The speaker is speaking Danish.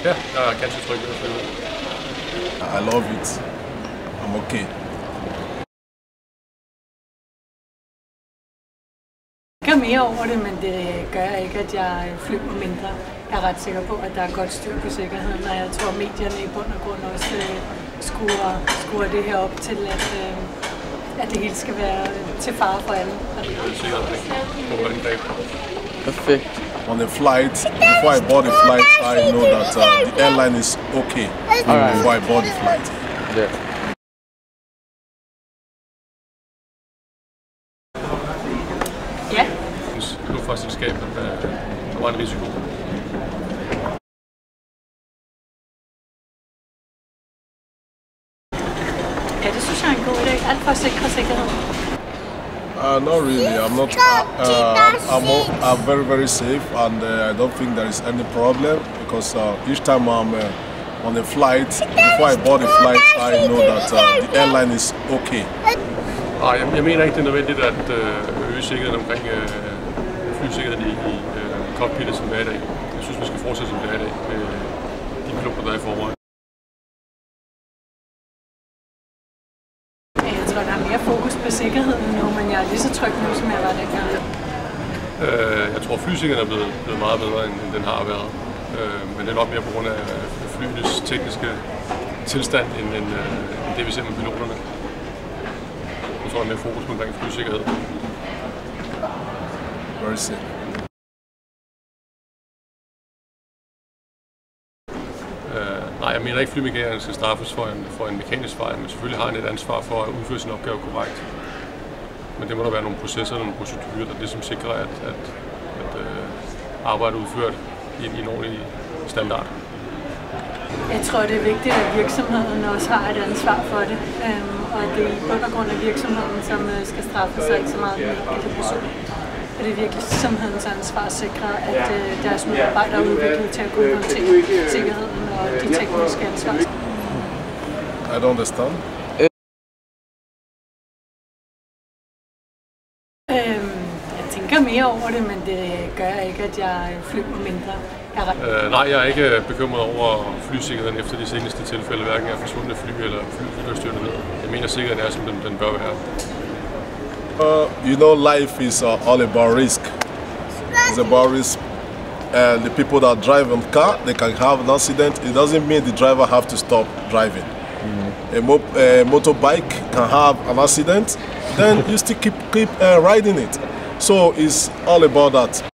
Ja, jeg er ganske tryg ved at flyve. I love it. I'm okay. Jeg tænker mere over det, men det gør ikke, at jeg flyver mindre. Jeg er ret sikker på, at der er godt styr på sikkerheden, og jeg tror, at medierne i bund og grund også skruer det her op til, at det hele skal være til fare for alle. Perfect. On the flight, before I board the flight, I know that the airline is okay before I board the flight. Yeah. Ja. Luftfartsselskabet, der var en risiko. Ja, det synes jeg er en god idé. Alt for at sikre sikkerheden. Not really. I'm not. I'm very, very safe, and I don't think there is any problem because each time I'm on a flight, before I board the flight, I know that the airline is okay. Jeg mener ikke, det er nødvendigt at øge sikkerheden omkring flysikkerheden i cockpittet, som det er i dag. Jeg synes, vi skal fortsætte, som det er i dag, med de piloter, der er i forvejen. Jeg tror, der er mere fokus på sikkerheden nu, men jeg er lige så tryg nu, som jeg var dengang. Jeg tror, flysikkerheden er blevet meget bedre, end den har været. Men det er nok mere på grund af flyenes tekniske tilstand, end det, vi ser med piloterne. Jeg tror, der er mere fokus på omkring flysikkerhed. Very safe. Nej, jeg mener ikke, at flymekanikeren skal straffes for en mekanisk fejl, men selvfølgelig har han et ansvar for at udføre sin opgave korrekt. Men det må der være nogle processer, nogle procedurer, der det som sikrer, at arbejdet er udført i en ordentlig standard. Jeg tror, det er vigtigt, at virksomheden også har et ansvar for det, og det er i bund og grund af virksomheden, som skal straffes sig ikke så meget den enkelte person. Og det er virksomhedens ansvar at sikre, at deres medarbejdere er udviklet til at kunne håndtere sikkerheden og de tekniske ansvar. I don't understand. Jeg tænker mere over det, men det gør ikke, at jeg flyver mindre. Nej, jeg er ikke bekymret over flysikkerheden efter de seneste tilfælde, hverken af forsvundne fly eller fly, der er styrtet ned. Jeg mener, sikkerheden er, som den bør være. You know, life is all about risk. It's about risk. The people that drive a car, they can have an accident. It doesn't mean the driver have to stop driving. A motorbike can have an accident, then you still keep riding it. So it's all about that.